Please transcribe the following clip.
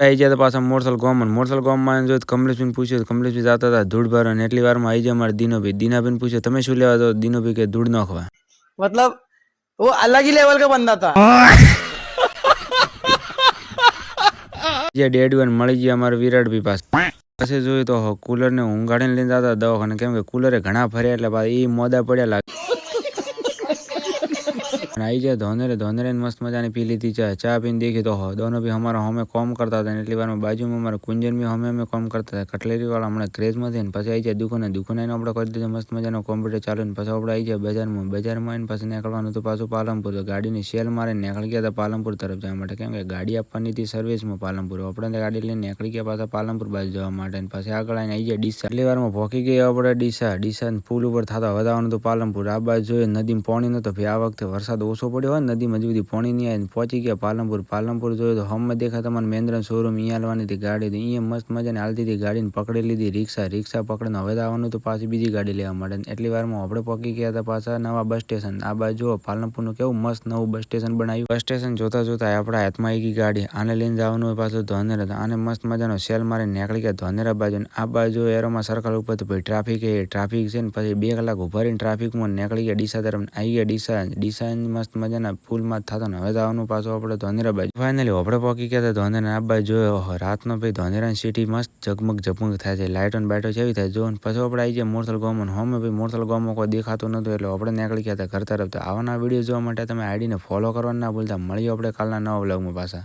આવી ગયા તો પાછા મોરસલ ગામમાં જો કમલેશભાઈને પૂછ્યું તો કમલેશભાઈ જતા હતા ધૂળ ભરવા અને એટલી વારમાં આવી જાય અમારે દીનાભાઈને પૂછ્યું તમે શું લેવા તો દીનોભાઈ કે ધૂળ નાખવા मतलब वो अलग ही लेवल का बंदा था। જે ડેડવન મળી ગયા અમારે વિરાટભાઈ પાસે પછી જોયું તો કુલર ને ઊંઘાડીને લઈને જતા દવાખાને કેમ કે કુલરે ઘણા ફર્યા એટલે એ મોદા પડ્યા લાગે आई जाए धोनेरे मस्त मजा ने पी ली थी चाय पीने देखी तो दोनों भी हमारा हमें कॉम करता था એટલી વારમાં બાજુમાં हमारे कुंजन भी हमें कॉम करता था कटलेरी वाला हमारे क्रेज में थे પછી આવી જાય દુકાને આપણે કરી દીધો મસ્ત મજાનો કોમ્પ્યુટર ચાલુ ને પછી આપણે આવી જાય બજારમાં આવીને પછી નીકળવાનું તો પાછું પાલનપુર તો ગાડીની સેલ મારીને નીકળી ગયા હતા પાલનપુર તરફ જવા માટે કેમ કે ગાડી આપવાની હતી સર્વિસમાં પાલનપુર આપણે ગાડી લઈને નીકળી ગયા પાછા પાલનપુર બાજુ જવા માટે પછી આગળ આવીને આવી જાય ડીસા એટલી વારમાં ભોકી ગયા આપણે ડીસા પુલ ઉપર થતા વધારવાનું તો પાલનપુર આ બાજુ જોઈએ નદીમાં પાણી નતો આ વખતે વરસાદ ઓછો પડ્યો હોય નદીમાં હજુ પાણી નહીં આવે પહોંચી ગયા પાલનપુર જોયું તો હમ દેખા તમને મહેન્દ્ર શોરૂમ અહીંયા હાલવાની હતી ગાડી અહીંયા મસ્ત મજાને હાલતી હતી ગાડીને પકડી લીધી રિક્ષા પકડીને હવે આવવાનું તો પાછી બીજી ગાડી લેવા માટે એટલી વારમાં આપણે પહોંચી ગયા હતા પાછા નવા બસ સ્ટેશન આ બાજુ પાલનપુરનું કેવું મસ્ત નવું બસ સ્ટેશન બનાવ્યું બસ સ્ટેશન જોતા આપણા હાથમાં આવી ગઈ ગાડી આને લઈને જવાનું હોય પાછું ધોનેરા આને મસ્ત મજાનો સેલ મારીને નીકળી ગયા ધોનેરા બાજુ આ બાજુ એરોમાં સર્કલ ઉપર તો ભાઈ ટ્રાફિક છે ને પછી 2 કલાક ઉભા રહીને ટ્રાફિકમાં નીકળી ગયા ડીસા તરફ આવી ગયા ડીસા મસ્ત મજાના પુલમાં થતો ને હવે આવવાનું પાછું આપણે ધોનેરા બાજુ ફાઇનલી આપણે પહોંચી ગયા હતા ધોનેરા આ બાજુ જોયો રાતનો ભાઈ ધોનેરાની સિટી મસ્ત ઝગમગ થાય છે લાઇટો બાઇટો જેવી થાય જો પછી આપણે આવી ગયા મોરસલ ગામમાં હમે ભાઈ મોરસલ ગામમાં કોઈ દેખાતું નતું એટલે આપણે નીકળી ગયા હતા ઘર તરફ આવાના વિડીયો જોવા માટે તમે આઈડીને ફોલો કરવાના ના ભૂલતા મળીએ આપણે કાલના નવા વ્લોગમાં પાછા।